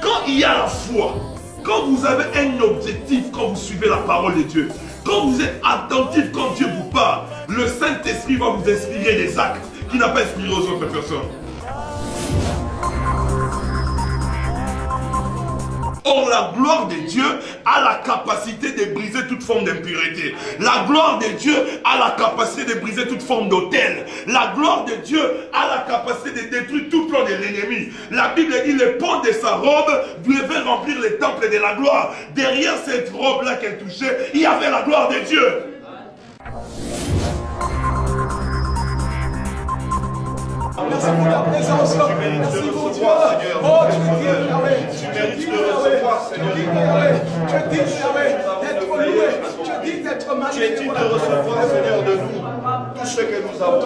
Quand il y a la foi, quand vous avez un objectif, quand vous suivez la parole de Dieu, quand vous êtes attentif quand Dieu vous parle, le Saint-Esprit va vous inspirer des actes qui n'a pas inspiré aux autres personnes. Or, la gloire de Dieu a la capacité de briser toute forme d'impureté. La gloire de Dieu a la capacité de briser toute forme d'autel. La gloire de Dieu a la capacité de détruire tout plan de l'ennemi. La Bible dit le pont de sa robe devait remplir les temples de la gloire. Derrière cette robe-là qu'elle touchait, il y avait la gloire de Dieu. Merci pour ta présence. Merci mon Dieu. Oh, tu es digne, Yahweh. Tu es digne, Yahweh. Tu es digne, Yahweh. Tu es digne, Yahweh, d'être loué. Tu es digne d'être magnifié. Tu es digne de recevoir, Seigneur, de nous tout ce que nous avons de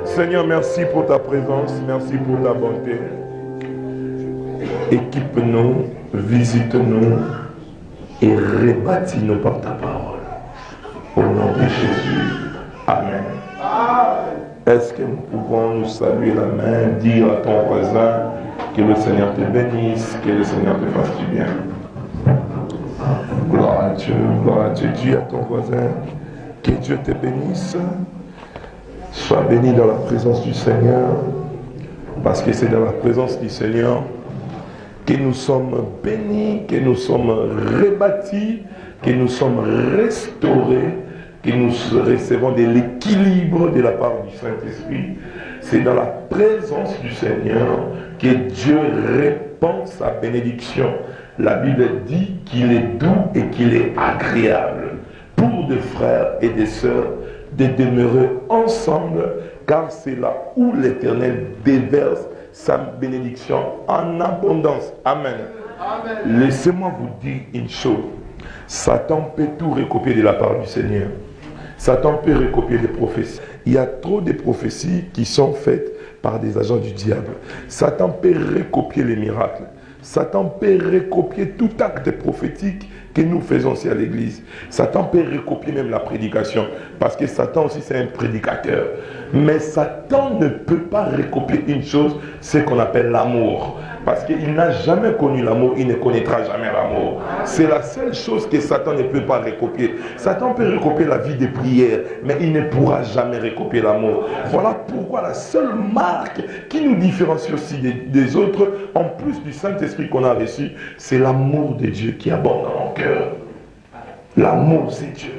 Seigneur, merci pour ta présence, merci pour ta bonté. Équipe-nous, visite-nous et rebâtis-nous par ta parole. Au nom de Jésus. Amen. Est-ce que nous pouvons nous saluer la main, dire à ton voisin que le Seigneur te bénisse, que le Seigneur te fasse du bien. Gloire à Dieu, gloire à Dieu. Dis à ton voisin que Dieu te bénisse. Sois béni dans la présence du Seigneur, parce que c'est dans la présence du Seigneur que nous sommes bénis, que nous sommes rebâtis, que nous sommes restaurés, que nous recevons de l'équilibre de la part du Saint-Esprit. C'est dans la présence du Seigneur que Dieu répand sa bénédiction. La Bible dit qu'il est doux et qu'il est agréable pour des frères et des sœurs de demeurer ensemble, car c'est là où l'Éternel déverse sa bénédiction en abondance. Amen. Amen. Laissez-moi vous dire une chose. Satan peut tout recopier de la part du Seigneur. Satan peut recopier des prophéties. Il y a trop de prophéties qui sont faites par des agents du diable. Satan peut recopier les miracles. Satan peut recopier tout acte prophétique que nous faisons aussi à l'église. Satan peut recopier même la prédication, parce que Satan aussi c'est un prédicateur. Mais Satan ne peut pas recopier une chose, c'est qu'on appelle l'amour. Parce qu'il n'a jamais connu l'amour, il ne connaîtra jamais l'amour. C'est la seule chose que Satan ne peut pas recopier. Satan peut recopier la vie de prière, mais il ne pourra jamais recopier l'amour. Voilà pourquoi la seule marque qui nous différencie aussi des autres, en plus du Saint-Esprit qu'on a reçu, c'est l'amour de Dieu qui abonde dans mon cœur. L'amour, c'est Dieu.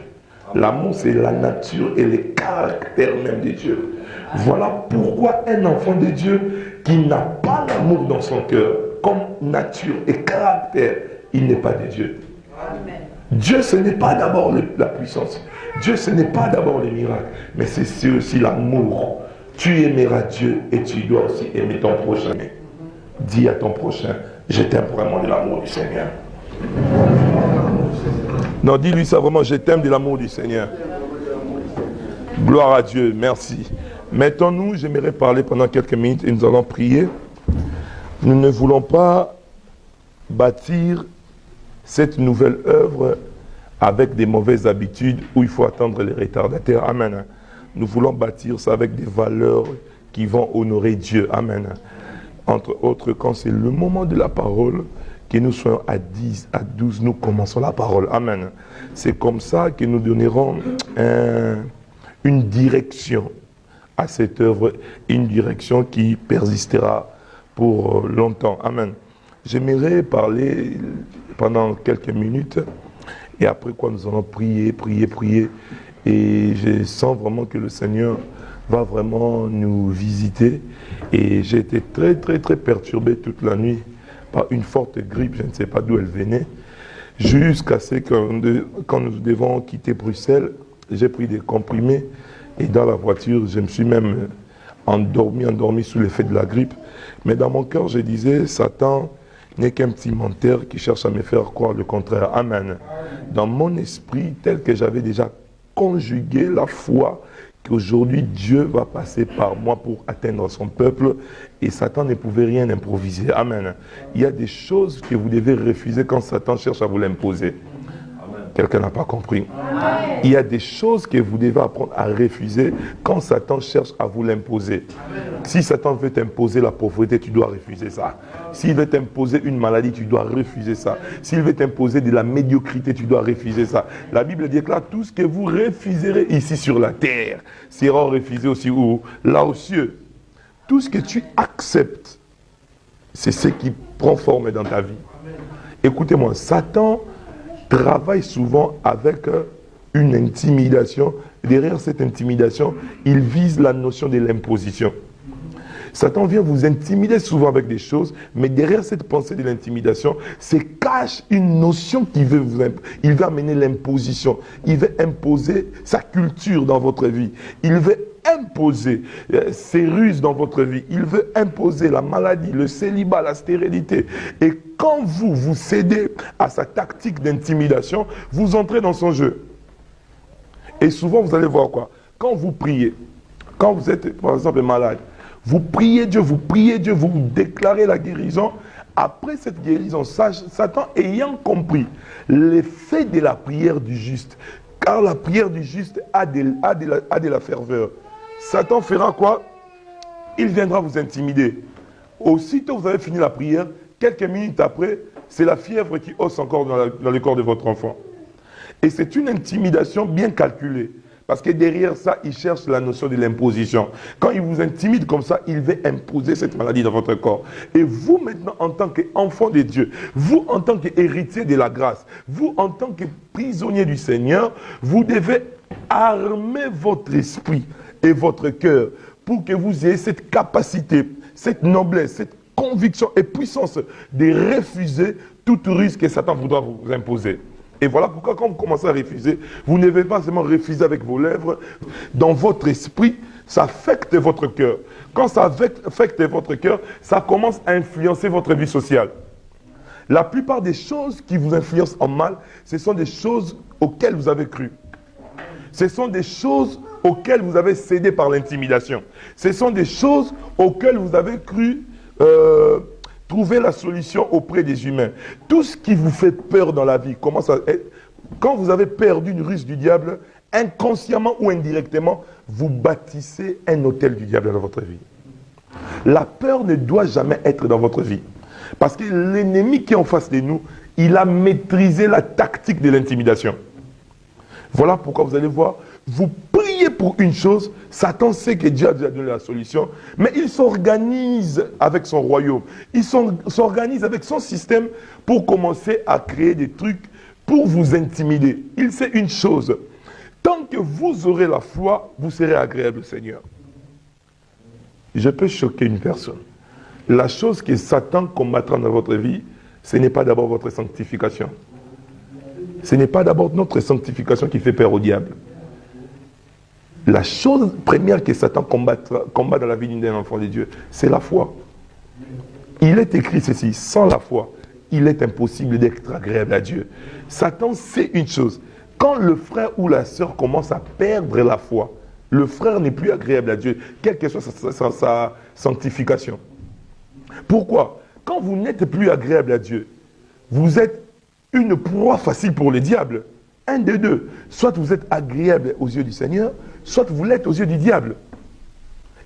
L'amour, c'est la nature et le caractère même de Dieu. Voilà pourquoi un enfant de Dieu qui n'a pas l'amour dans son cœur, comme nature et caractère, il n'est pas de Dieu. Amen. Dieu, ce n'est pas d'abord la puissance. Dieu, ce n'est pas d'abord les miracles, mais c'est aussi l'amour. Tu aimeras Dieu et tu dois aussi aimer ton prochain. Dis à ton prochain, je t'aime vraiment de l'amour du Seigneur. Non, dis-lui ça vraiment, je t'aime de l'amour du Seigneur. Gloire à Dieu, merci. Mettons-nous, j'aimerais parler pendant quelques minutes et nous allons prier. Nous ne voulons pas bâtir cette nouvelle œuvre avec des mauvaises habitudes où il faut attendre les retardataires. Amen. Nous voulons bâtir ça avec des valeurs qui vont honorer Dieu. Amen. Entre autres, quand c'est le moment de la parole, que nous soyons à 10, à 12, nous commençons la parole. Amen. C'est comme ça que nous donnerons une direction à cette œuvre, une direction qui persistera pour longtemps. Amen. J'aimerais parler pendant quelques minutes et après quoi nous allons prier, prier, prier. Et je sens vraiment que le Seigneur va vraiment nous visiter. Et j'ai été très, très, très perturbé toute la nuit par une forte grippe, je ne sais pas d'où elle venait, jusqu'à ce que quand nous devons quitter Bruxelles, j'ai pris des comprimés et dans la voiture, je me suis même endormi sous l'effet de la grippe. Mais dans mon cœur, je disais, Satan n'est qu'un petit menteur qui cherche à me faire croire le contraire. Amen. Dans mon esprit, tel que j'avais déjà conjugué la foi qu'aujourd'hui Dieu va passer par moi pour atteindre son peuple et Satan ne pouvait rien improviser. Amen. Il y a des choses que vous devez refuser quand Satan cherche à vous l'imposer. Quelqu'un n'a pas compris. Il y a des choses que vous devez apprendre à refuser quand Satan cherche à vous l'imposer. Si Satan veut t'imposer la pauvreté, tu dois refuser ça. S'il veut t'imposer une maladie, tu dois refuser ça. S'il veut t'imposer de la médiocrité, tu dois refuser ça. La Bible déclare tout ce que vous refuserez ici sur la terre sera refusé aussi où? Là aux cieux. Tout ce que tu acceptes, c'est ce qui prend forme dans ta vie. Écoutez-moi, Satan travaille souvent avec une intimidation. Derrière cette intimidation, il vise la notion de l'imposition. Satan vient vous intimider souvent avec des choses, mais derrière cette pensée de l'intimidation, se cache une notion qui veut vous imposer. Il veut amener l'imposition. Il veut imposer sa culture dans votre vie. Il veut imposer ses ruses dans votre vie. Il veut imposer la maladie, le célibat, la stérilité. Et quand vous cédez à sa tactique d'intimidation, vous entrez dans son jeu. Et souvent, vous allez voir quoi? Quand vous priez, quand vous êtes, par exemple, malade, vous priez Dieu, vous déclarez la guérison. Après cette guérison, Satan ayant compris l'effet de la prière du juste, car la prière du juste a de la ferveur, Satan fera quoi? Il viendra vous intimider. Aussitôt vous avez fini la prière, quelques minutes après, c'est la fièvre qui hausse encore dans le corps de votre enfant. Et c'est une intimidation bien calculée. Parce que derrière ça, il cherche la notion de l'imposition. Quand il vous intimide comme ça, il veut imposer cette maladie dans votre corps. Et vous maintenant, en tant qu'enfant de Dieu, vous en tant qu'héritier de la grâce, vous en tant que prisonnier du Seigneur, vous devez armer votre esprit et votre cœur pour que vous ayez cette capacité, cette noblesse, cette conviction et puissance de refuser toute ruse que Satan voudra vous imposer. Et voilà pourquoi quand vous commencez à refuser, vous ne devez pas seulement refuser avec vos lèvres. Dans votre esprit, ça affecte votre cœur. Quand ça affecte votre cœur, ça commence à influencer votre vie sociale. La plupart des choses qui vous influencent en mal, ce sont des choses auxquelles vous avez cru. Ce sont des choses auxquelles vous avez cédé par l'intimidation. Ce sont des choses auxquelles vous avez cru trouver la solution auprès des humains. Tout ce qui vous fait peur dans la vie, quand vous avez peur d'une ruse du diable, inconsciemment ou indirectement, vous bâtissez un hôtel du diable dans votre vie. La peur ne doit jamais être dans votre vie. Parce que l'ennemi qui est en face de nous, il a maîtrisé la tactique de l'intimidation. Voilà pourquoi vous allez voir, vous priez pour une chose, Satan sait que Dieu a déjà donné la solution, mais il s'organise avec son royaume, il s'organise avec son système pour commencer à créer des trucs pour vous intimider. Il sait une chose, tant que vous aurez la foi, vous serez agréable au Seigneur. Je peux choquer une personne. La chose que Satan combattra dans votre vie, ce n'est pas d'abord votre sanctification. Ce n'est pas d'abord notre sanctification qui fait peur au diable. La chose première que Satan combat dans la vie d'un enfant de Dieu, c'est la foi. Il est écrit ceci, sans la foi, il est impossible d'être agréable à Dieu. Satan sait une chose, quand le frère ou la sœur commence à perdre la foi, le frère n'est plus agréable à Dieu, quelle que soit sa sanctification. Pourquoi? Quand vous n'êtes plus agréable à Dieu, vous êtes une proie facile pour le diable. Un des deux. Soit vous êtes agréable aux yeux du Seigneur, soit vous l'êtes aux yeux du diable.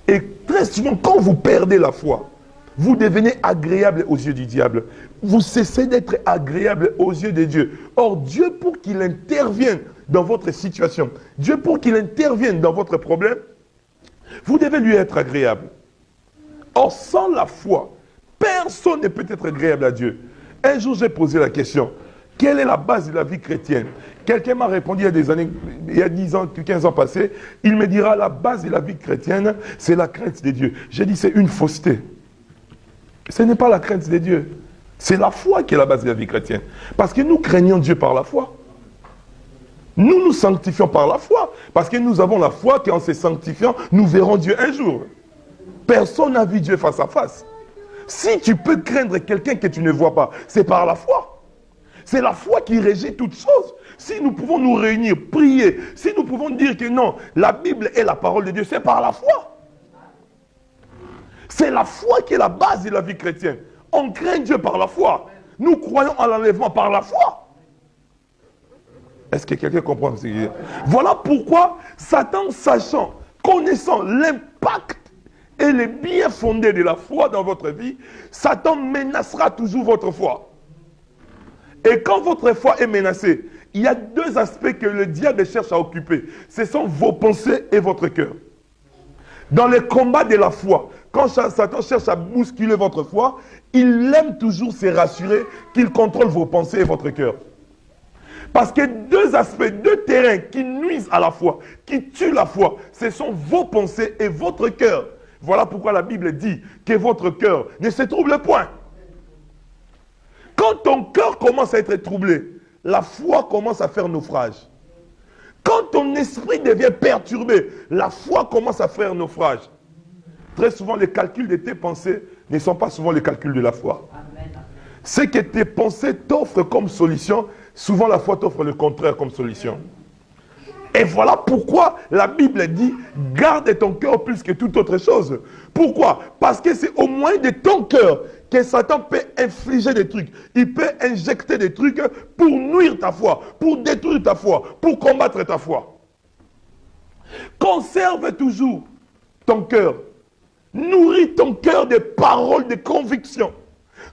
Et très souvent, quand vous perdez la foi, vous devenez agréable aux yeux du diable. Vous cessez d'être agréable aux yeux de Dieu. Or, Dieu, pour qu'il intervienne dans votre situation, Dieu, pour qu'il intervienne dans votre problème, vous devez lui être agréable. Or, sans la foi, personne ne peut être agréable à Dieu. Un jour, j'ai posé la question, quelle est la base de la vie chrétienne? Quelqu'un m'a répondu il y a des années, il y a 10 ans, 15 ans passés, il me dira la base de la vie chrétienne, c'est la crainte de Dieu. J'ai dit c'est une fausseté. Ce n'est pas la crainte de Dieu. C'est la foi qui est la base de la vie chrétienne. Parce que nous craignons Dieu par la foi. Nous nous sanctifions par la foi. Parce que nous avons la foi qu'en se sanctifiant, nous verrons Dieu un jour. Personne n'a vu Dieu face à face. Si tu peux craindre quelqu'un que tu ne vois pas, c'est par la foi. C'est la foi qui régit toutes choses. si nous pouvons nous réunir, prier, si nous pouvons dire que non, la Bible est la parole de Dieu, c'est par la foi. C'est la foi qui est la base de la vie chrétienne. On craint Dieu par la foi. Nous croyons à l'enlèvement par la foi. Est-ce que quelqu'un comprend ce que je veux dire? Voilà pourquoi Satan, sachant, connaissant l'impact et les biens fondés de la foi dans votre vie, Satan menacera toujours votre foi. Et quand votre foi est menacée, il y a deux aspects que le diable cherche à occuper. Ce sont vos pensées et votre cœur. Dans les combats de la foi, quand Satan cherche à bousculer votre foi, il aime toujours se rassurer qu'il contrôle vos pensées et votre cœur. Parce que deux aspects, deux terrains qui nuisent à la foi, qui tuent la foi, ce sont vos pensées et votre cœur. Voilà pourquoi la Bible dit que votre cœur ne se trouble point. Quand ton cœur commence à être troublé, la foi commence à faire naufrage. Quand ton esprit devient perturbé, la foi commence à faire naufrage. Très souvent, les calculs de tes pensées ne sont pas souvent les calculs de la foi. Ce que tes pensées t'offrent comme solution, souvent la foi t'offre le contraire comme solution. Et voilà pourquoi la Bible dit, garde ton cœur plus que toute autre chose. Pourquoi? Parce que c'est au moyen de ton cœur que Satan peut infliger des trucs. Il peut injecter des trucs pour nuire ta foi, pour détruire ta foi, pour combattre ta foi. Conserve toujours ton cœur. Nourris ton cœur de paroles de conviction.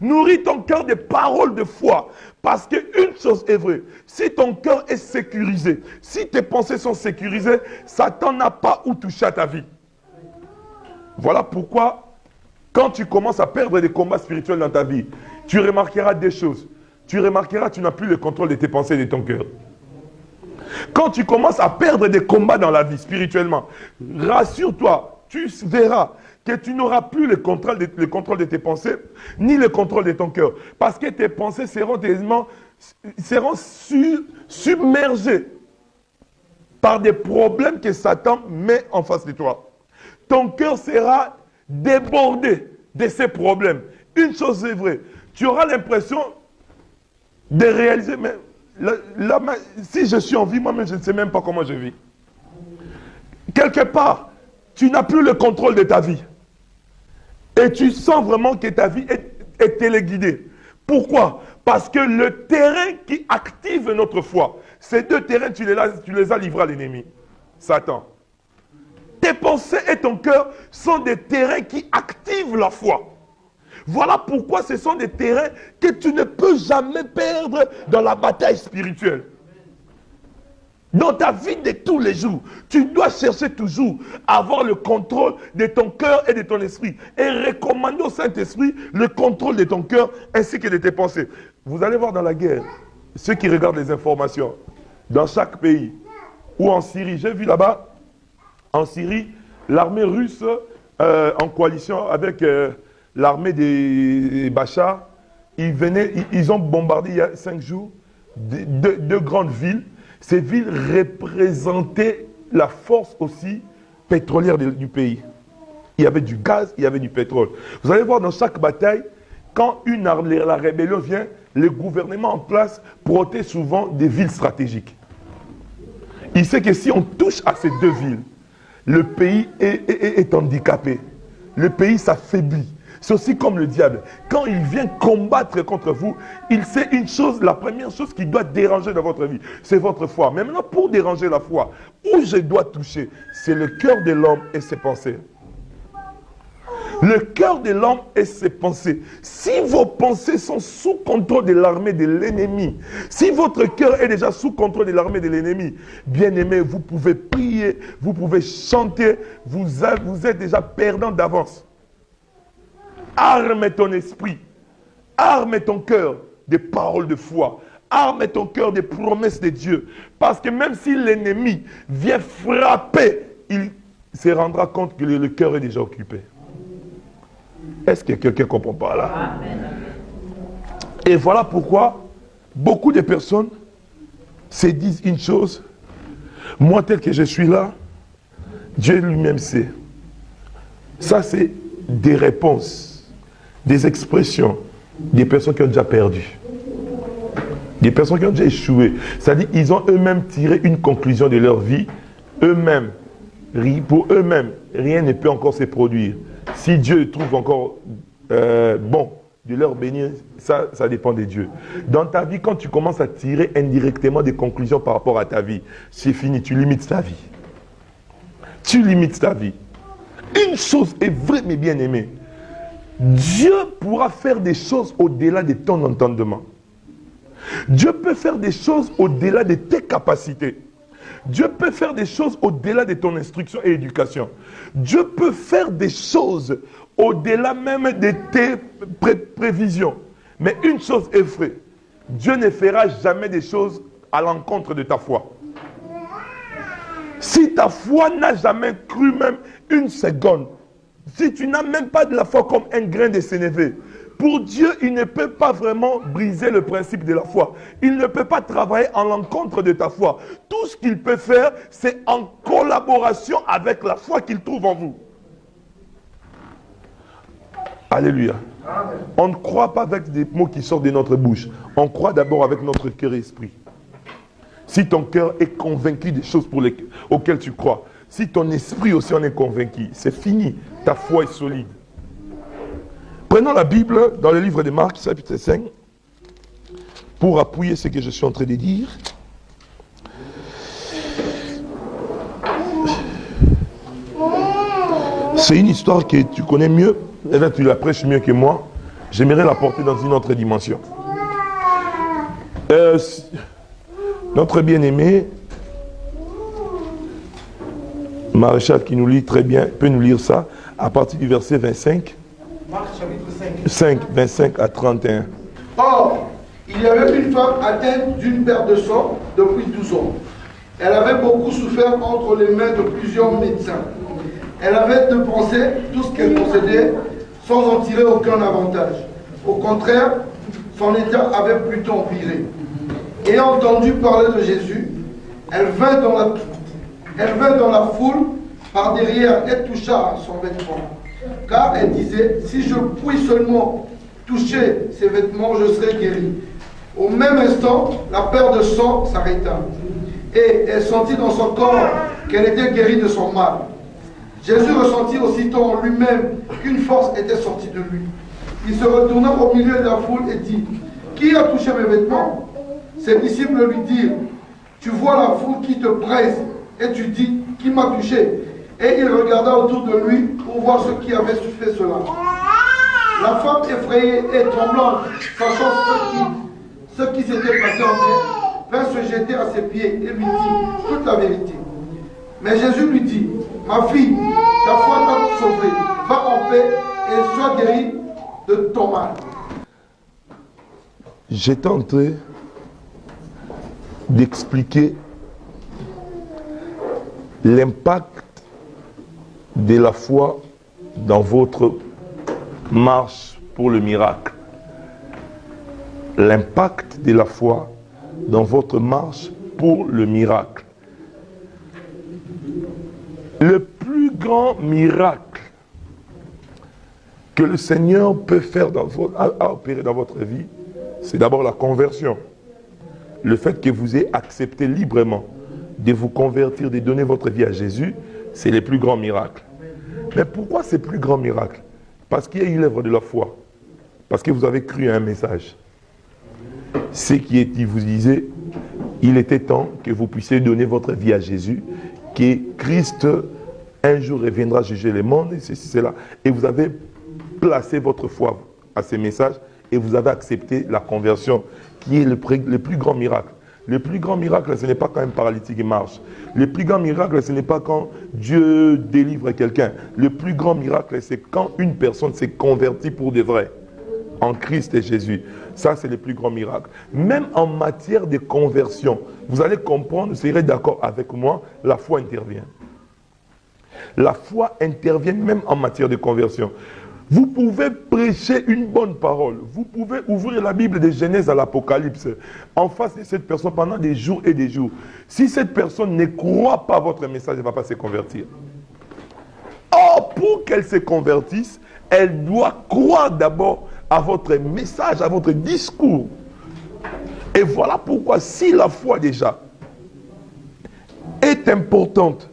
Nourris ton cœur de paroles de foi. Parce qu'une chose est vraie. Si ton cœur est sécurisé, si tes pensées sont sécurisées, Satan n'a pas où toucher à ta vie. Voilà pourquoi, quand tu commences à perdre des combats spirituels dans ta vie, tu remarqueras des choses. Tu remarqueras que tu n'as plus le contrôle de tes pensées et de ton cœur. Quand tu commences à perdre des combats dans la vie spirituellement, rassure-toi, tu verras que tu n'auras plus le contrôle de tes pensées, ni le contrôle de ton cœur. Parce que tes pensées seront submergées par des problèmes que Satan met en face de toi. Ton cœur sera débordé de ces problèmes. Une chose est vraie, tu auras l'impression de réaliser, mais si je suis en vie, moi-même, je ne sais même pas comment je vis. Quelque part, tu n'as plus le contrôle de ta vie. Et tu sens vraiment que ta vie est téléguidée. Pourquoi? Parce que le terrain qui active notre foi, ces deux terrains, tu les as livrés à l'ennemi, Satan. Tes pensées et ton cœur sont des terrains qui activent la foi. Voilà pourquoi ce sont des terrains que tu ne peux jamais perdre dans la bataille spirituelle. Dans ta vie de tous les jours, tu dois chercher toujours à avoir le contrôle de ton cœur et de ton esprit. Et recommander au Saint-Esprit le contrôle de ton cœur ainsi que de tes pensées. Vous allez voir dans la guerre, ceux qui regardent les informations, dans chaque pays, ou en Syrie, j'ai vu là-bas, en Syrie, l'armée russe en coalition avec l'armée des Bachar, ils ont bombardé il y a 5 jours deux grandes villes. Ces villes représentaient la force aussi pétrolière du pays. Il y avait du gaz, il y avait du pétrole. Vous allez voir dans chaque bataille, quand la rébellion vient, le gouvernement en place protège souvent des villes stratégiques. Il sait que si on touche à ces deux villes, le pays est handicapé. Le pays s'affaiblit. C'est aussi comme le diable. Quand il vient combattre contre vous, il sait une chose, la première chose qui doit déranger dans votre vie, c'est votre foi. Mais maintenant, pour déranger la foi, où je dois toucher, c'est le cœur de l'homme et ses pensées. Le cœur de l'homme et ses pensées. Si vos pensées sont sous contrôle de l'armée de l'ennemi, si votre cœur est déjà sous contrôle de l'armée de l'ennemi, bien aimé, vous pouvez prier, vous pouvez chanter, vous êtes déjà perdant d'avance. Arme ton esprit, arme ton cœur des paroles de foi, arme ton cœur des promesses de Dieu. Parce que même si l'ennemi vient frapper, il se rendra compte que le cœur est déjà occupé. Est-ce que quelqu'un comprend par là? Amen. Et voilà pourquoi beaucoup de personnes se disent une chose. Moi tel que je suis là, Dieu lui-même sait. Ça c'est des réponses, des expressions des personnes qui ont déjà perdu. Des personnes qui ont déjà échoué. C'est-à-dire ils ont eux-mêmes tiré une conclusion de leur vie. Eux-mêmes, pour eux-mêmes, rien ne peut encore se produire. Si Dieu trouve encore bon de leur bénir, ça dépend de Dieu. Dans ta vie, quand tu commences à tirer indirectement des conclusions par rapport à ta vie, c'est fini, tu limites ta vie. Tu limites ta vie. Une chose est vraie, mais bien aimée. Dieu pourra faire des choses au-delà de ton entendement. Dieu peut faire des choses au-delà de tes capacités. Dieu peut faire des choses au-delà de ton instruction et éducation. Dieu peut faire des choses au-delà même de tes prévisions. Mais une chose est vraie, Dieu ne fera jamais des choses à l'encontre de ta foi. Si ta foi n'a jamais cru même une seconde, si tu n'as même pas de la foi comme un grain de sénévé, pour Dieu, il ne peut pas vraiment briser le principe de la foi. Il ne peut pas travailler en l'encontre de ta foi. Tout ce qu'il peut faire, c'est en collaboration avec la foi qu'il trouve en vous. Alléluia. Amen. On ne croit pas avec des mots qui sortent de notre bouche. On croit d'abord avec notre cœur et esprit. Si ton cœur est convaincu des choses auxquelles tu crois, si ton esprit aussi en est convaincu, c'est fini. Ta foi est solide. Prenons la Bible dans le livre de Marc, chapitre 5, pour appuyer ce que je suis en train de dire. C'est une histoire que tu connais mieux, et là tu la prêches mieux que moi. J'aimerais la porter dans une autre dimension. Notre bien-aimé, Maréchal qui nous lit très bien, peut nous lire ça à partir du verset 25. Marc chapitre 5, 25 à 31. Or, il y avait une femme atteinte d'une perte de sang depuis 12 ans. Elle avait beaucoup souffert entre les mains de plusieurs médecins. Elle avait dépensé tout ce qu'elle possédait sans en tirer aucun avantage. Au contraire, son état avait plutôt empiré. Ayant entendu parler de Jésus, elle vint dans la foule par derrière et toucha son vêtement. Car elle disait, si je puis seulement toucher ses vêtements, je serai guérie. Au même instant, la perte de sang s'arrêta. Et elle sentit dans son corps qu'elle était guérie de son mal. Jésus ressentit aussitôt en lui-même qu'une force était sortie de lui. Il se retourna au milieu de la foule et dit, qui a touché mes vêtements? Ses disciples lui dirent, tu vois la foule qui te presse et tu dis, qui m'a touché? Et il regarda autour de lui pour voir ceux qui avaient fait cela. La femme effrayée et tremblante, sachant ce qui s'était passé en elle, vint se jeter à ses pieds et lui dit toute la vérité. Mais Jésus lui dit, ma fille, ta foi t'a sauvée, va en paix et sois guérie de ton mal. J'ai tenté d'expliquer l'impact de la foi dans votre marche pour le miracle. L'impact de la foi dans votre marche pour le miracle. Le plus grand miracle que le Seigneur peut faire à opérer dans votre vie, c'est d'abord la conversion. Le fait que vous ayez accepté librement de vous convertir, de donner votre vie à Jésus, c'est le plus grand miracle. Mais pourquoi c'est le plus grand miracle? Parce qu'il y a eu l'œuvre de la foi. Parce que vous avez cru à un message. Ce qui est, il vous disait, il était temps que vous puissiez donner votre vie à Jésus, que Christ un jour reviendra juger le monde, et ceci, cela. Et vous avez placé votre foi à ces messages et vous avez accepté la conversion, qui est le plus grand miracle. Le plus grand miracle, ce n'est pas quand un paralytique marche. Le plus grand miracle, ce n'est pas quand Dieu délivre quelqu'un. Le plus grand miracle, c'est quand une personne s'est convertie pour de vrai en Christ et Jésus. Ça, c'est le plus grand miracle. Même en matière de conversion, vous allez comprendre, vous serez d'accord avec moi, la foi intervient. La foi intervient même en matière de conversion. Vous pouvez prêcher une bonne parole. Vous pouvez ouvrir la Bible de Genèse à l'Apocalypse en face de cette personne pendant des jours et des jours. Si cette personne ne croit pas à votre message, elle ne va pas se convertir. Or, pour qu'elle se convertisse, elle doit croire d'abord à votre message, à votre discours. Et voilà pourquoi, si la foi déjà est importante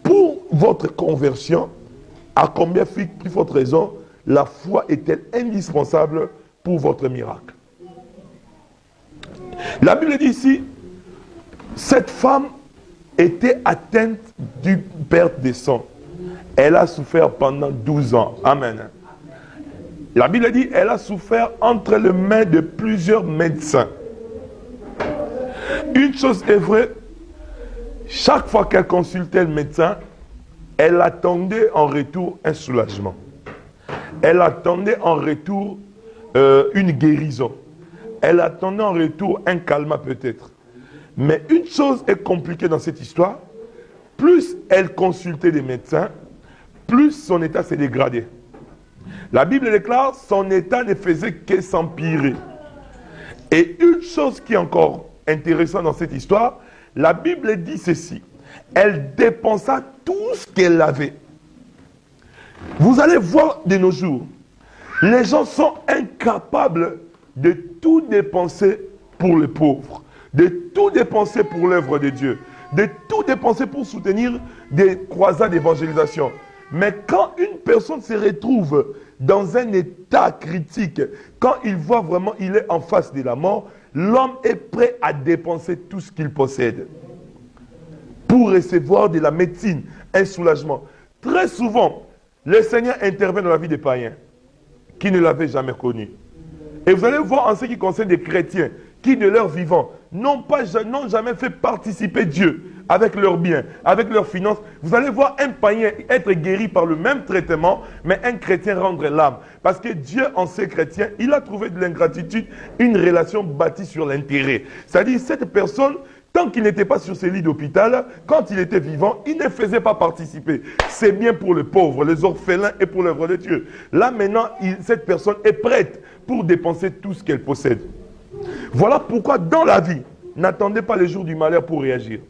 pour votre conversion, à combien plus forte raison la foi est-elle indispensable pour votre miracle? La Bible dit ici, cette femme était atteinte d'une perte de sang. Elle a souffert pendant 12 ans. Amen. La Bible dit, elle a souffert entre les mains de plusieurs médecins. Une chose est vraie, chaque fois qu'elle consultait le médecin, elle attendait en retour un soulagement. Elle attendait en retour une guérison. Elle attendait en retour un calme peut-être. Mais une chose est compliquée dans cette histoire. Plus elle consultait les médecins, plus son état s'est dégradé. La Bible déclare, son état ne faisait que s'empirer. Et une chose qui est encore intéressante dans cette histoire, la Bible dit ceci. Elle dépensa tout ce qu'elle avait. Vous allez voir de nos jours, les gens sont incapables de tout dépenser pour les pauvres, de tout dépenser pour l'œuvre de Dieu, de tout dépenser pour soutenir des croisades d'évangélisation. Mais quand une personne se retrouve dans un état critique, quand il voit vraiment, il est en face de la mort, l'homme est prêt à dépenser tout ce qu'il possède pour recevoir de la médecine, un soulagement. Très souvent, le Seigneur intervient dans la vie des païens qui ne l'avaient jamais connu. Et vous allez voir en ce qui concerne des chrétiens qui, de leur vivant, n'ont jamais fait participer Dieu avec leurs biens, avec leurs finances. Vous allez voir un païen être guéri par le même traitement, mais un chrétien rendre l'âme. Parce que Dieu, en ces chrétiens, il a trouvé de l'ingratitude, une relation bâtie sur l'intérêt. C'est-à-dire, cette personne, tant qu'il n'était pas sur ses lits d'hôpital, quand il était vivant, il ne faisait pas participer. C'est bien pour les pauvres, les orphelins et pour l'œuvre de Dieu. Là, maintenant, cette personne est prête pour dépenser tout ce qu'elle possède. Voilà pourquoi, dans la vie, n'attendez pas les jours du malheur pour réagir.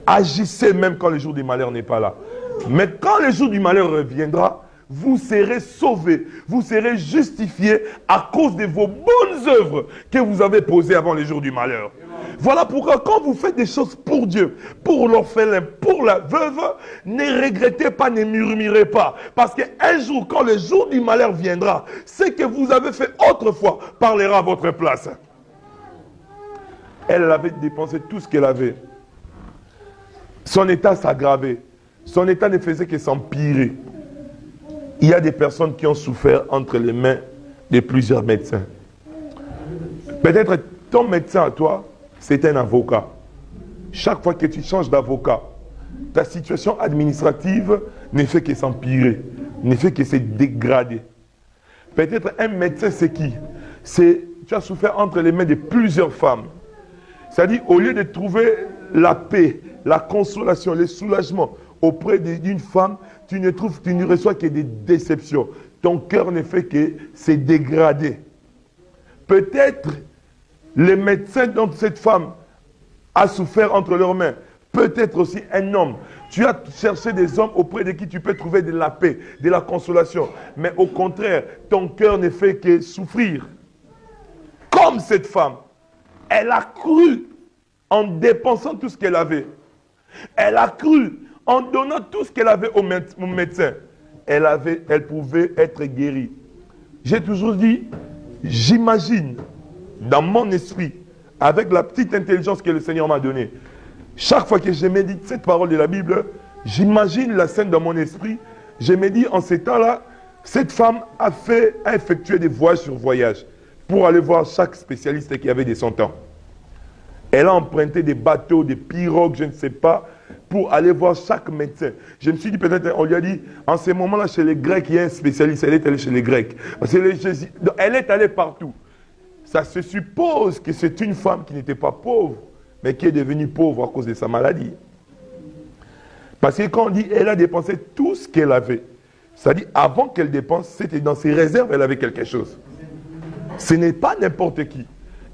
Agissez même quand le jour du malheur n'est pas là. Mais quand le jour du malheur reviendra, vous serez sauvés, vous serez justifiés à cause de vos bonnes œuvres que vous avez posées avant le jour du malheur. Voilà pourquoi quand vous faites des choses pour Dieu, pour l'orphelin, pour la veuve, ne regrettez pas, ne murmurez pas. Parce qu'un jour, quand le jour du malheur viendra, ce que vous avez fait autrefois parlera à votre place. Elle avait dépensé tout ce qu'elle avait. Son état s'aggravait. Son état ne faisait que s'empirer. Il y a des personnes qui ont souffert entre les mains de plusieurs médecins. Peut-être ton médecin à toi, c'est un avocat. Chaque fois que tu changes d'avocat, ta situation administrative ne fait que s'empirer, ne fait que se dégrader. Peut-être un médecin, c'est qui? Tu as souffert entre les mains de plusieurs femmes. C'est-à-dire, au lieu de trouver la paix, la consolation, le soulagement auprès d'une femme, tu ne reçois que des déceptions. Ton cœur ne fait que se dégrader. Peut-être les médecins dont cette femme a souffert entre leurs mains, peut-être aussi un homme. Tu as cherché des hommes auprès de qui tu peux trouver de la paix, de la consolation. Mais au contraire, ton cœur ne fait que souffrir. Comme cette femme, elle a cru en dépensant tout ce qu'elle avait. Elle a cru en donnant tout ce qu'elle avait au médecin. Elle pouvait être guérie. J'ai toujours dit, j'imagine dans mon esprit, avec la petite intelligence que le Seigneur m'a donnée, chaque fois que je médite cette parole de la Bible, j'imagine la scène dans mon esprit. Je me dis, en ces temps-là, cette femme a effectué des voyages sur voyages pour aller voir chaque spécialiste qui avait de son temps. Elle a emprunté des bateaux, des pirogues, je ne sais pas, pour aller voir chaque médecin. Je me suis dit, peut-être, on lui a dit, en ce moment-là, chez les Grecs, il y a un spécialiste. Elle est allée chez les Grecs. Parce que elle est allée partout. Ça se suppose que c'est une femme qui n'était pas pauvre, mais qui est devenue pauvre à cause de sa maladie. Parce que quand on dit, elle a dépensé tout ce qu'elle avait, c'est-à-dire, avant qu'elle dépense, c'était dans ses réserves, elle avait quelque chose. Ce n'est pas n'importe qui.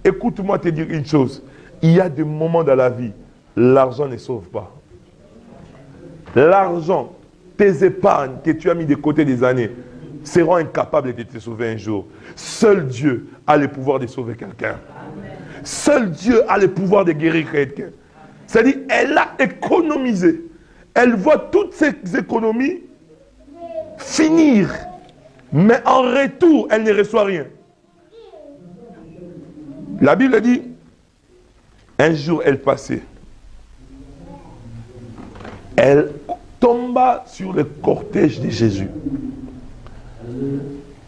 Écoute-moi te dire une chose. Il y a des moments dans la vie, l'argent ne sauve pas. L'argent, tes épargnes que tu as mis de côté des années, seront incapables de te sauver un jour. Seul Dieu a le pouvoir de sauver quelqu'un. Seul Dieu a le pouvoir de guérir quelqu'un. C'est-à-dire, elle a économisé. Elle voit toutes ses économies finir. Mais en retour, elle ne reçoit rien. La Bible dit, un jour elle passait. Elle tomba sur le cortège de Jésus.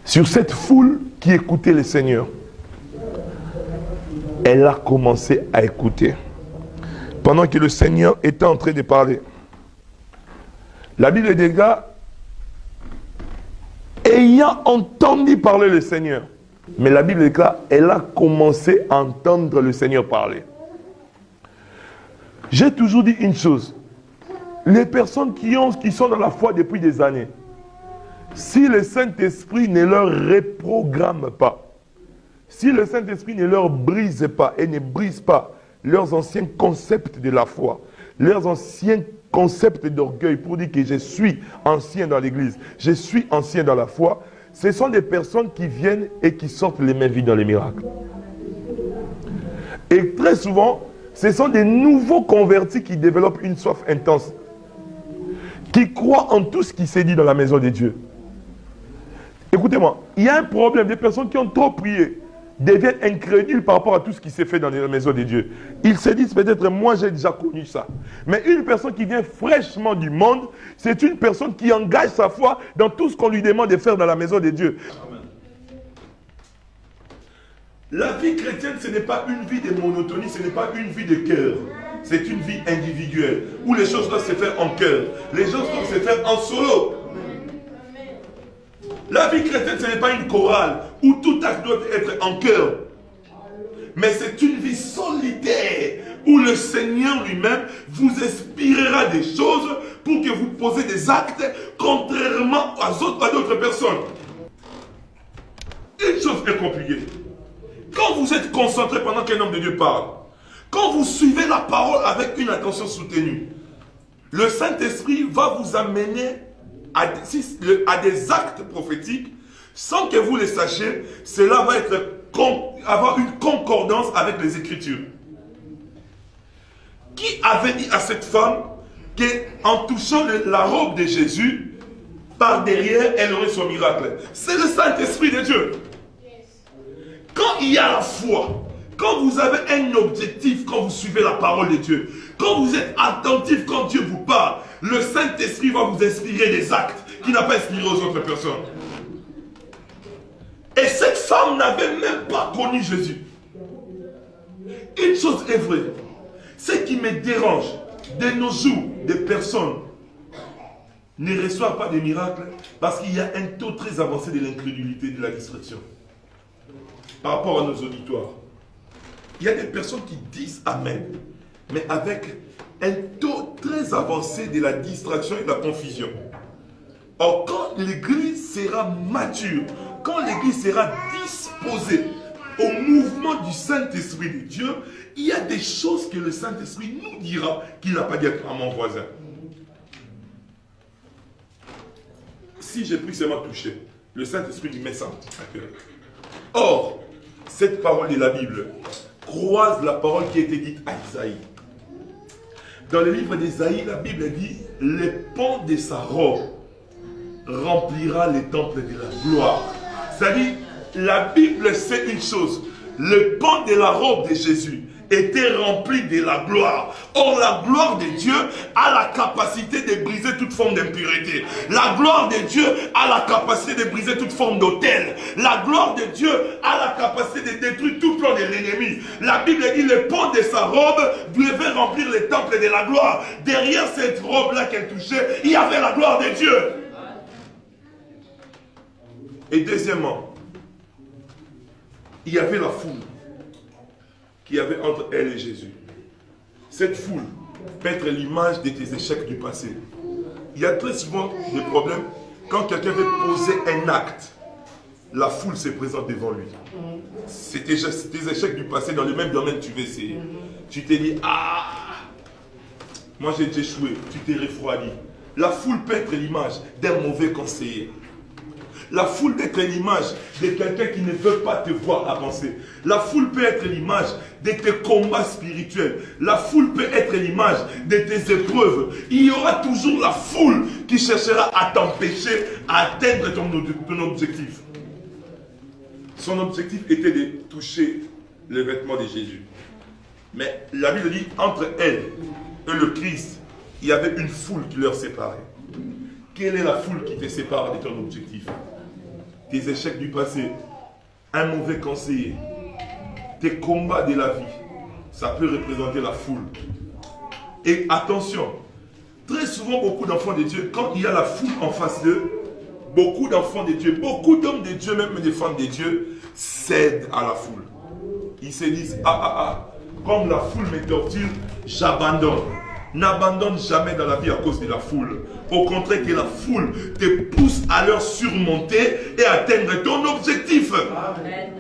Sur cette foule qui écoutait le Seigneur. Elle a commencé à écouter. Pendant que le Seigneur était en train de parler. La Bible dit, gars, ayant entendu parler le Seigneur. Mais la Bible déclare, elle a commencé à entendre le Seigneur parler. J'ai toujours dit une chose. Les personnes qui sont dans la foi depuis des années, si le Saint-Esprit ne leur reprogramme pas, si le Saint-Esprit ne leur brise pas et ne brise pas leurs anciens concepts de la foi, leurs anciens concepts d'orgueil pour dire que je suis ancien dans l'église, je suis ancien dans la foi, ce sont des personnes qui viennent et qui sortent les mains vides dans les miracles. Et très souvent, ce sont des nouveaux convertis qui développent une soif intense, qui croient en tout ce qui s'est dit dans la maison de Dieu. Écoutez-moi, il y a un problème, des personnes qui ont trop prié deviennent incrédules par rapport à tout ce qui s'est fait dans la maison de Dieu. Ils se disent peut-être, moi j'ai déjà connu ça. Mais une personne qui vient fraîchement du monde, c'est une personne qui engage sa foi dans tout ce qu'on lui demande de faire dans la maison de Dieu. Amen. La vie chrétienne, ce n'est pas une vie de monotonie, ce n'est pas une vie de cœur. C'est une vie individuelle, où les choses doivent se faire en cœur. Les choses doivent se faire en solo. La vie chrétienne, ce n'est pas une chorale où tout acte doit être en chœur. Mais c'est une vie solitaire où le Seigneur lui-même vous inspirera des choses pour que vous posez des actes contrairement à d'autres personnes. Une chose est compliquée. Quand vous êtes concentré pendant qu'un homme de Dieu parle, quand vous suivez la parole avec une attention soutenue, le Saint-Esprit va vous amener à des actes prophétiques, sans que vous les sachiez. Cela va avoir une concordance avec les Écritures. Qui avait dit à cette femme qu'en touchant la robe de Jésus, par derrière, elle aurait son miracle? C'est le Saint-Esprit de Dieu. Quand il y a la foi, quand vous avez un objectif, quand vous suivez la parole de Dieu, quand vous êtes attentif quand Dieu vous parle, le Saint-Esprit va vous inspirer des actes qu'il n'a pas inspiré aux autres personnes. Et cette femme n'avait même pas connu Jésus. Une chose est vraie, ce qui me dérange de nos jours, des personnes ne reçoivent pas de miracles parce qu'il y a un taux très avancé de l'incrédulité, de la distraction. Par rapport à nos auditoires, il y a des personnes qui disent Amen, mais avec un taux très avancé de la distraction et de la confusion. Or, quand l'Église sera mature, quand l'Église sera disposée au mouvement du Saint-Esprit de Dieu, il y a des choses que le Saint-Esprit nous dira qu'il n'a pas dit à mon voisin. Si j'ai pris seulement touché, le Saint-Esprit lui met ça à cœur. Or, cette parole de la Bible croise la parole qui a été dite à Isaïe. Dans le livre d'Isaïe, la Bible dit « Les pans de sa robe remplira les temples de la gloire ». C'est-à-dire, la Bible sait une chose, le pan de la robe de Jésus était rempli de la gloire. Or, la gloire de Dieu a la capacité de briser toute forme d'impureté. La gloire de Dieu a la capacité de briser toute forme d'autel. La gloire de Dieu a la capacité de détruire tout plan de l'ennemi. La Bible dit le pan de sa robe devait remplir les temples de la gloire. Derrière cette robe-là qu'elle touchait, il y avait la gloire de Dieu. Et deuxièmement, il y avait la foule qu'il y avait entre elle et Jésus. Cette foule peut être l'image de tes échecs du passé. Il y a très souvent des problèmes quand quelqu'un veut poser un acte. La foule se présente devant lui. C'est tes échecs du passé dans le même domaine que tu veux essayer. Tu t'es dit, moi j'ai échoué, tu t'es refroidi. La foule peut être l'image d'un mauvais conseiller. La foule peut être l'image de quelqu'un qui ne veut pas te voir avancer. La foule peut être l'image de tes combats spirituels. La foule peut être l'image de tes épreuves. Il y aura toujours la foule qui cherchera à t'empêcher à atteindre ton objectif. Son objectif était de toucher le vêtement de Jésus. Mais la Bible dit, entre elle et le Christ, il y avait une foule qui leur séparait. Quelle est la foule qui te sépare de ton objectif? Tes échecs du passé, un mauvais conseiller, tes combats de la vie, ça peut représenter la foule. Et attention, très souvent beaucoup d'enfants de Dieu, quand il y a la foule en face d'eux, beaucoup d'enfants de Dieu, beaucoup d'hommes de Dieu, même des femmes de Dieu, cèdent à la foule. Ils se disent, comme la foule me torture, j'abandonne. N'abandonne jamais dans la vie à cause de la foule. Au contraire, que la foule te pousse à leur surmonter et atteindre ton objectif. Amen.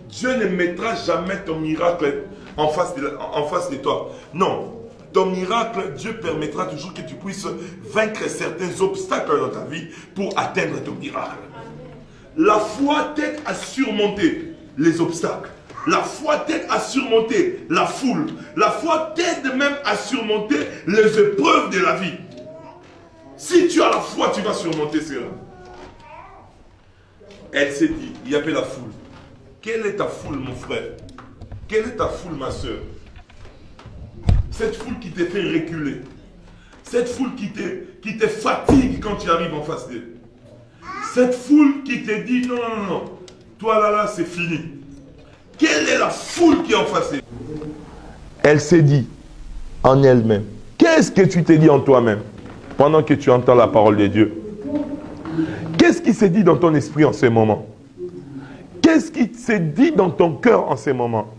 Dieu ne mettra jamais ton miracle en face de toi. Non. Ton miracle, Dieu permettra toujours que tu puisses vaincre certains obstacles dans ta vie pour atteindre ton miracle. La foi t'aide à surmonter les obstacles. La foi t'aide à surmonter la foule. La foi t'aide même à surmonter les épreuves de la vie. Si tu as la foi, tu vas surmonter cela. Elle s'est dit, il y avait la foule. Quelle est ta foule, mon frère? Quelle est ta foule, ma soeur? Cette foule qui te fait reculer. Cette foule qui te fatigue quand tu arrives en face d'elle. Cette foule qui te dit, non. Toi là, c'est fini. Quelle est la foule qui est en face d'elle? Elle s'est dit en elle-même. Qu'est-ce que tu t'es dit en toi-même pendant que tu entends la parole de Dieu? Qu'est-ce qui s'est dit dans ton esprit en ce moment? Qu'est-ce qui s'est dit dans ton cœur en ce moment?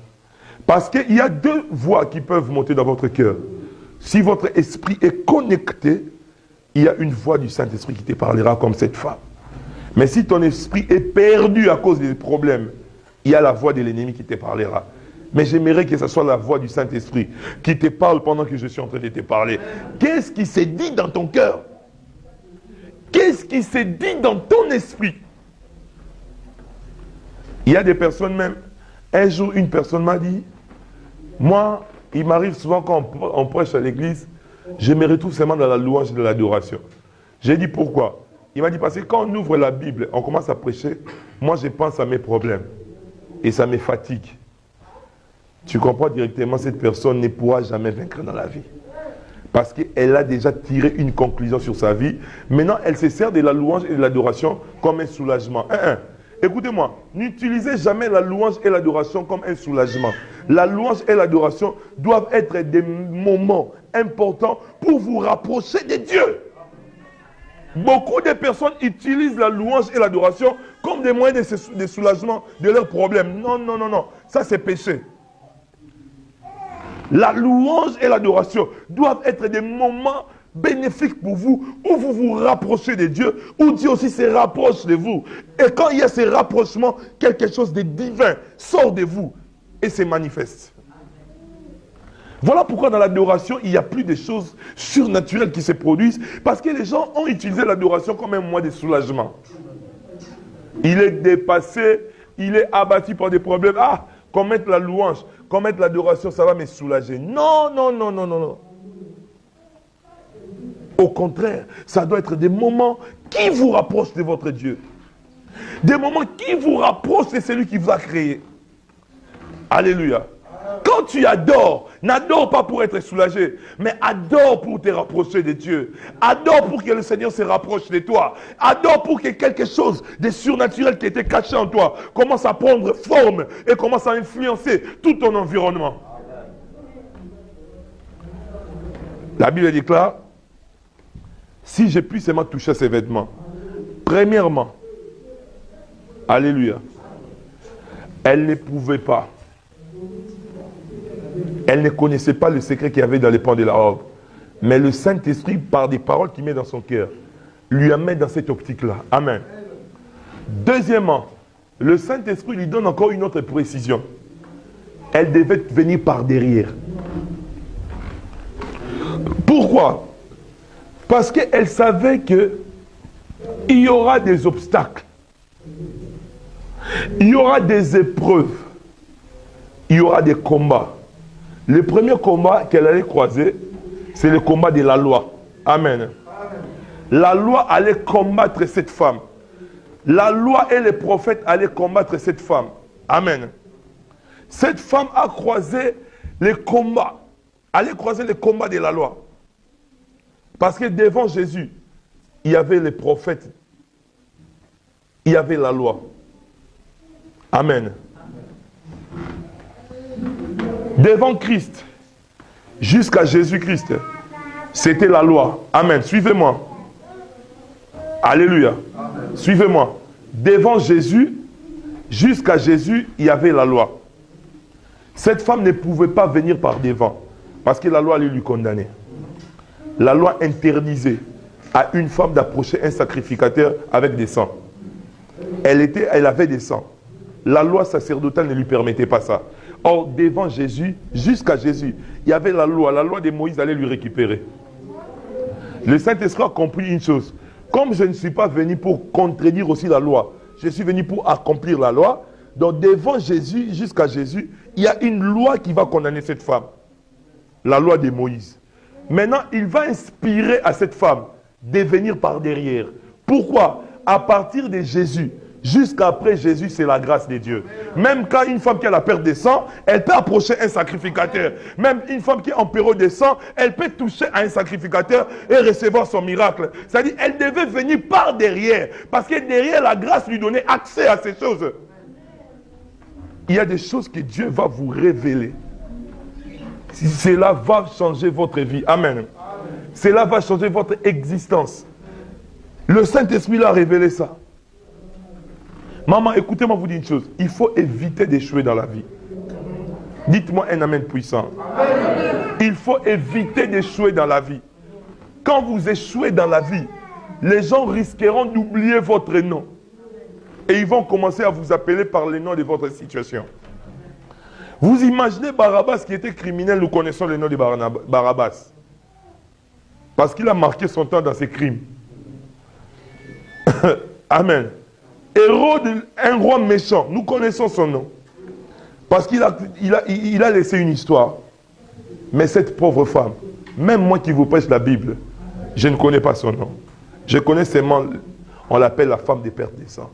Parce qu'il y a deux voix qui peuvent monter dans votre cœur. Si votre esprit est connecté, il y a une voix du Saint-Esprit qui te parlera comme cette femme. Mais si ton esprit est perdu à cause des problèmes, il y a la voix de l'ennemi qui te parlera. Mais j'aimerais que ce soit la voix du Saint-Esprit qui te parle pendant que je suis en train de te parler. Qu'est-ce qui s'est dit dans ton cœur? Qu'est-ce qui s'est dit dans ton esprit? Il y a des personnes même, un jour une personne m'a dit, moi, il m'arrive souvent quand on prêche à l'église, je me retrouve seulement dans la louange et de l'adoration. J'ai dit pourquoi? Il m'a dit parce que quand on ouvre la Bible, on commence à prêcher, moi je pense à mes problèmes. Et ça me fatigue. Tu comprends directement, cette personne ne pourra jamais vaincre dans la vie. Parce qu'elle a déjà tiré une conclusion sur sa vie. Maintenant, elle se sert de la louange et de l'adoration comme un soulagement. Écoutez-moi, n'utilisez jamais la louange et l'adoration comme un soulagement. La louange et l'adoration doivent être des moments importants pour vous rapprocher de Dieu. Beaucoup de personnes utilisent la louange et l'adoration comme des moyens de soulagement de leurs problèmes. Non. Ça, c'est péché. La louange et l'adoration doivent être des moments bénéfiques pour vous, où vous vous rapprochez de Dieu, où Dieu aussi se rapproche de vous. Et quand il y a ces rapprochements, quelque chose de divin sort de vous et se manifeste. Voilà pourquoi dans l'adoration, il n'y a plus de choses surnaturelles qui se produisent, parce que les gens ont utilisé l'adoration comme un moyen de soulagement. Il est dépassé, il est abattu par des problèmes. Qu'on mette la louange, qu'on mette l'adoration, ça va me soulager. Non. Au contraire, ça doit être des moments qui vous rapprochent de votre Dieu. Des moments qui vous rapprochent de celui qui vous a créé. Alléluia. Quand tu adores, n'adore pas pour être soulagé, mais adore pour te rapprocher de Dieu. Adore pour que le Seigneur se rapproche de toi. Adore pour que quelque chose de surnaturel qui était caché en toi commence à prendre forme et commence à influencer tout ton environnement. La Bible déclare, si je puis seulement toucher ses vêtements, premièrement, alléluia, elle ne pouvait pas. Elle ne connaissait pas le secret qu'il y avait dans les pans de la robe. Mais le Saint-Esprit, par des paroles qu'il met dans son cœur, lui amène dans cette optique-là. Amen. Deuxièmement, le Saint-Esprit lui donne encore une autre précision. Elle devait venir par derrière. Pourquoi? Parce qu'elle savait que il y aura des obstacles. Il y aura des épreuves. Il y aura des combats. Le premier combat qu'elle allait croiser, c'est le combat de la loi. Amen. La loi allait combattre cette femme. La loi et les prophètes allaient combattre cette femme. Amen. Cette femme a croisé les combats. Allait croiser les combats de la loi. Parce que devant Jésus, il y avait les prophètes. Il y avait la loi. Amen. Devant Christ, jusqu'à Jésus-Christ, c'était la loi. Amen. Suivez-moi. Alléluia. Suivez-moi. Devant Jésus, jusqu'à Jésus, il y avait la loi. Cette femme ne pouvait pas venir par devant, parce que la loi allait lui condamner. La loi interdisait à une femme d'approcher un sacrificateur avec des sangs. Elle avait des sangs. La loi sacerdotale ne lui permettait pas ça. Or, devant Jésus, jusqu'à Jésus, il y avait la loi de Moïse allait lui récupérer. Le Saint-Esprit a compris une chose. Comme je ne suis pas venu pour contredire aussi la loi, je suis venu pour accomplir la loi. Donc devant Jésus, jusqu'à Jésus, il y a une loi qui va condamner cette femme. La loi de Moïse. Maintenant, il va inspirer à cette femme de venir par derrière. Pourquoi? À partir de Jésus, jusqu'après Jésus, c'est la grâce de Dieu. Même quand une femme qui a la perte de sang, elle peut approcher un sacrificateur. Même une femme qui est en période de sang, elle peut toucher à un sacrificateur et recevoir son miracle. C'est-à-dire, elle devait venir par derrière. Parce que derrière, la grâce lui donnait accès à ces choses. Il y a des choses que Dieu va vous révéler. Cela va changer votre vie. Amen. Cela va changer votre existence. Le Saint-Esprit l'a révélé ça. Maman, écoutez-moi vous dire une chose. Il faut éviter d'échouer dans la vie. Dites-moi un amen puissant. Il faut éviter d'échouer dans la vie. Quand vous échouez dans la vie, les gens risqueront d'oublier votre nom. Et ils vont commencer à vous appeler par le nom de votre situation. Vous imaginez Barabbas qui était criminel, nous connaissons le nom de Barabbas. Parce qu'il a marqué son temps dans ses crimes. Amen. Hérode, un roi méchant, nous connaissons son nom. Parce qu'il a laissé une histoire. Mais cette pauvre femme, même moi qui vous prêche la Bible, je ne connais pas son nom. Je connais seulement, on l'appelle la femme des pertes de sang.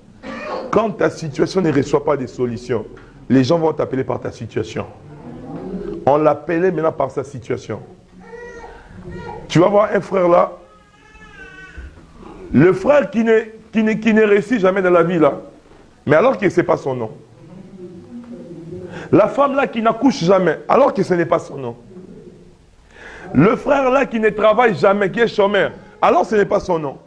Quand ta situation ne reçoit pas de solution, les gens vont t'appeler par ta situation. On l'appelait maintenant par sa situation. Tu vas voir un frère là, le frère qui ne réussit jamais dans la vie là, mais alors que ce n'est pas son nom. La femme là qui n'accouche jamais, alors que ce n'est pas son nom. Le frère là qui ne travaille jamais, qui est chômeur, alors ce n'est pas son nom.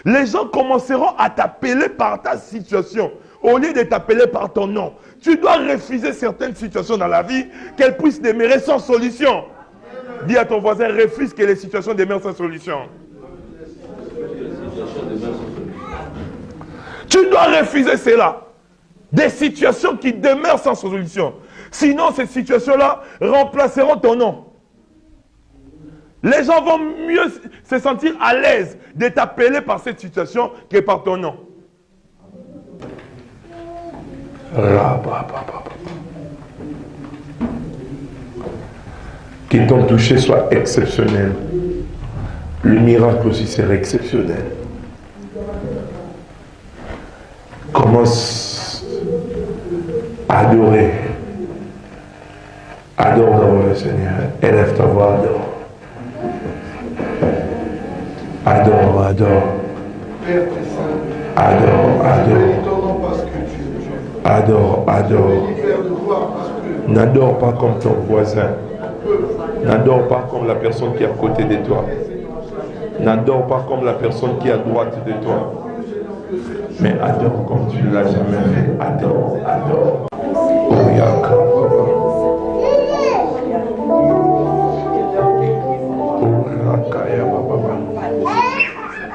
Les gens commenceront à t'appeler par ta situation, au lieu de t'appeler par ton nom. Tu dois refuser certaines situations dans la vie, qu'elles puissent demeurer sans solution. Dis à ton voisin, refuse que les situations demeurent sans solution. Tu dois refuser cela. Des situations qui demeurent sans solution. Sinon, ces situations-là remplaceront ton nom. Les gens vont mieux se sentir à l'aise de t'appeler par cette situation que par ton nom. Que ton toucher soit exceptionnel. Le miracle aussi sera exceptionnel. Commence à adorer. Adore le Seigneur. Élève ta voix, adore. Adore, adore. Adore, adore. Adore, adore. N'adore pas comme ton voisin. N'adore pas comme la personne qui est à côté de toi. N'adore pas comme la personne qui est à droite de toi. Mais adore comme tu ne l'as jamais fait. Adore, adore.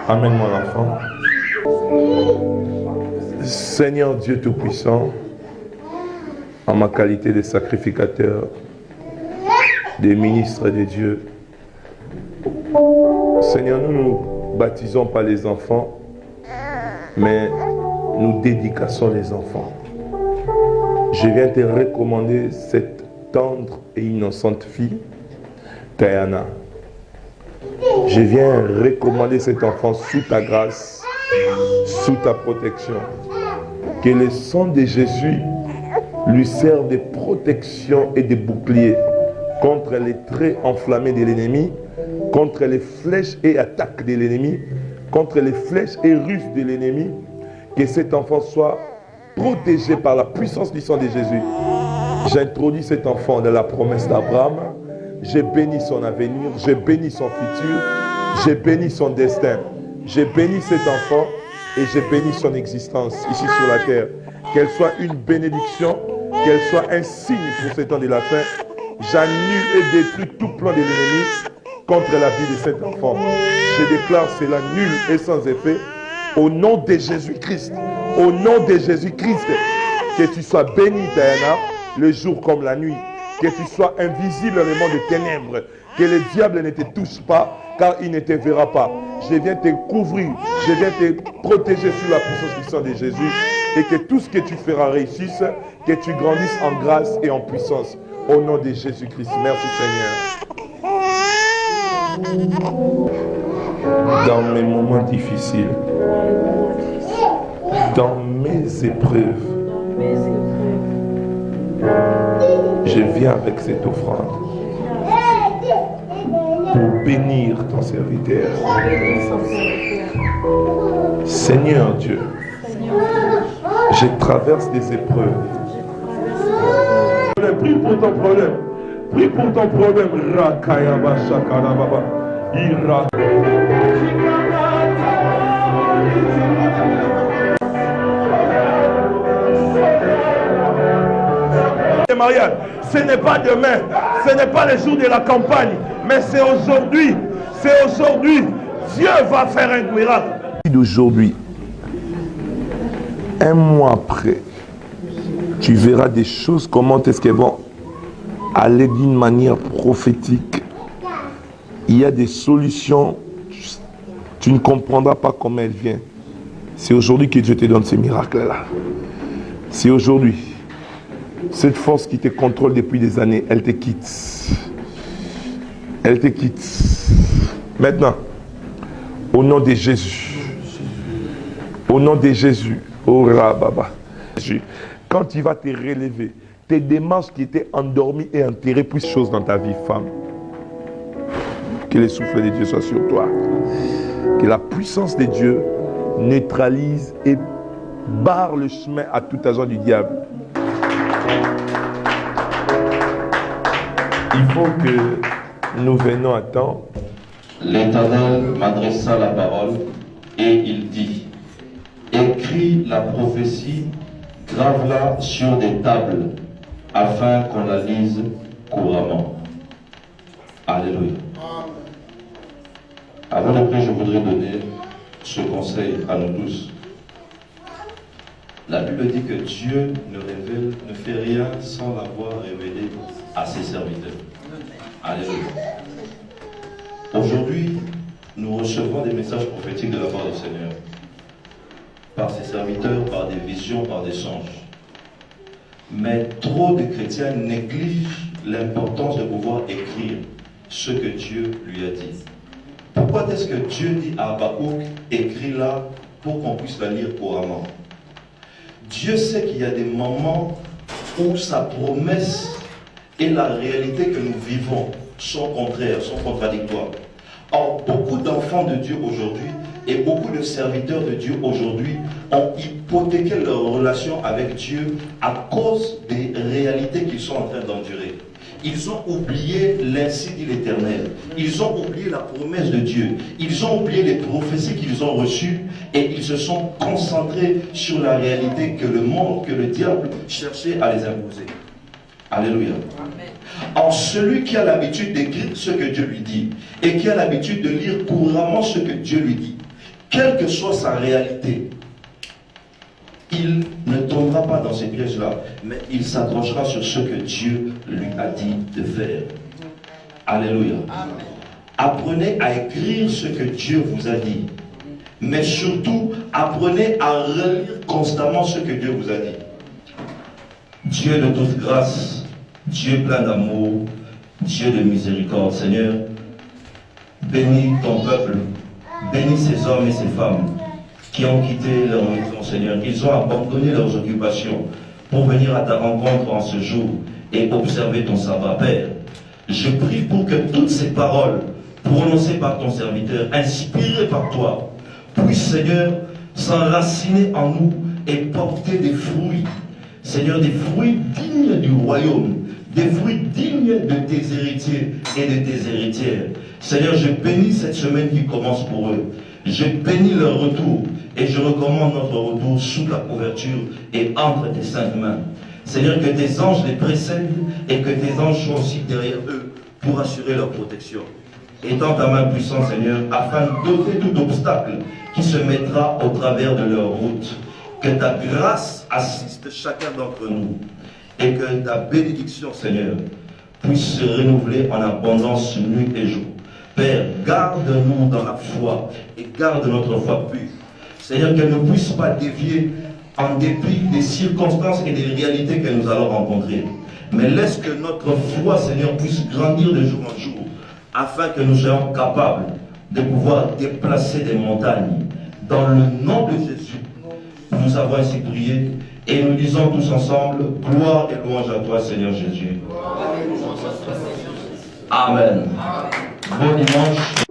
Amen mon enfant. Seigneur Dieu Tout-Puissant, en ma qualité de sacrificateur, de ministre de Dieu, Seigneur, nous ne baptisons pas les enfants, mais nous dédicassons les enfants. Je viens te recommander cette tendre et innocente fille, Tayana. Je viens recommander cet enfant sous ta grâce, sous ta protection. Que le sang de Jésus lui serve de protection et de bouclier contre les traits enflammés de l'ennemi, contre les flèches et attaques de l'ennemi, contre les flèches et ruses de l'ennemi. Que cet enfant soit protégé par la puissance du sang de Jésus. J'introduis cet enfant dans la promesse d'Abraham. Je bénis son avenir, je bénis son futur, je bénis son destin. Je bénis cet enfant et je bénis son existence ici sur la terre. Qu'elle soit une bénédiction, qu'elle soit un signe pour ce temps de la fin. J'annule et détruis tout plan de l'ennemi contre la vie de cet enfant. Je déclare cela nul et sans effet. Au nom de Jésus-Christ, au nom de Jésus-Christ, que tu sois béni, Diana, le jour comme la nuit. Que tu sois invisible dans le monde des ténèbres. Que le diable ne te touche pas, car il ne te verra pas. Je viens te couvrir, je viens te protéger sous la puissance du sang de Jésus. Et que tout ce que tu feras réussisse, que tu grandisses en grâce et en puissance. Au nom de Jésus-Christ. Merci Seigneur. Dans mes moments difficiles, dans mes épreuves, je viens avec cette offrande pour bénir ton serviteur. Seigneur Dieu, je traverse des épreuves. Prie pour ton problème. Prie pour ton problème. Rakayaba Shakarababa. Ira. Marianne, ce n'est pas demain, ce n'est pas le jour de la campagne, mais c'est aujourd'hui. C'est aujourd'hui. Dieu va faire un miracle. D'aujourd'hui, un mois après, tu verras des choses, comment est-ce qu'elles vont aller d'une manière prophétique. Il y a des solutions, tu ne comprendras pas comment elles viennent. C'est aujourd'hui que Dieu te donne ces miracles-là. C'est aujourd'hui. Cette force qui te contrôle depuis des années, elle te quitte. Elle te quitte. Maintenant, au nom de Jésus, au nom de Jésus, au Rababa, quand tu vas te relever, tes démarches qui étaient endormies et enterrées, plus choses dans ta vie, femme. Que le souffle de Dieu soit sur toi. Que la puissance de Dieu neutralise et barre le chemin à tout agent du diable. Il faut que nous venions à temps. L'Éternel m'adressa la parole et il dit: écris la prophétie, grave-la sur des tables, afin qu'on la lise couramment. Alléluia. Avant de prier, je voudrais donner ce conseil à nous tous. La Bible dit que Dieu ne fait rien sans l'avoir révélé à ses serviteurs. Alléluia. Aujourd'hui, nous recevons des messages prophétiques de la part du Seigneur. Par ses serviteurs, par des visions, par des songes. Mais trop de chrétiens négligent l'importance de pouvoir écrire ce que Dieu lui a dit. Pourquoi est-ce que Dieu dit à Habakkuk, écris-la pour qu'on puisse la lire couramment? Dieu sait qu'il y a des moments où sa promesse et la réalité que nous vivons sont contraires, sont contradictoires. Or, beaucoup d'enfants de Dieu aujourd'hui et beaucoup de serviteurs de Dieu aujourd'hui ont hypothéqué leur relation avec Dieu à cause des réalités qu'ils sont en train d'endurer. Ils ont oublié l'ainsi dit l'Éternel. Ils ont oublié la promesse de Dieu. Ils ont oublié les prophéties qu'ils ont reçues et ils se sont concentrés sur la réalité que le monde, que le diable cherchait à les imposer. Alléluia. En celui qui a l'habitude d'écrire ce que Dieu lui dit et qui a l'habitude de lire couramment ce que Dieu lui dit, quelle que soit sa réalité, il ne tombera pas dans ces pièges-là, mais il s'accrochera sur ce que Dieu lui a dit de faire. Alléluia. Apprenez à écrire ce que Dieu vous a dit. mais surtout, apprenez à relire constamment ce que Dieu vous a dit. Dieu de toute grâce, Dieu plein d'amour, Dieu de miséricorde, Seigneur, bénis ton peuple, bénis ces hommes et ces femmes qui ont quitté leur maison, Seigneur. Ils ont abandonné leurs occupations pour venir à ta rencontre en ce jour et observer ton sabbat, Père. Je prie pour que toutes ces paroles prononcées par ton serviteur, inspirées par toi, puissent, Seigneur, s'enraciner en nous et porter des fruits. Seigneur, des fruits dignes du royaume, des fruits dignes de tes héritiers et de tes héritières. Seigneur, je bénis cette semaine qui commence pour eux. Je bénis leur retour et je recommande notre retour sous ta couverture et entre tes saintes mains. Seigneur, que tes anges les précèdent et que tes anges soient aussi derrière eux pour assurer leur protection. Étends ta main puissante, Seigneur, afin d'ôter tout obstacle qui se mettra au travers de leur route. Que ta grâce assiste chacun d'entre nous et que ta bénédiction, Seigneur, puisse se renouveler en abondance nuit et jour. Père, garde-nous dans la foi et garde notre foi pure. Seigneur, qu'elle ne puisse pas dévier en dépit des circonstances et des réalités que nous allons rencontrer. Mais laisse que notre foi, Seigneur, puisse grandir de jour en jour, afin que nous soyons capables de pouvoir déplacer des montagnes. Dans le nom de Jésus, nous avons ainsi prié et nous disons tous ensemble, gloire et louange à toi, Seigneur Jésus. Amen. Bon dimanche.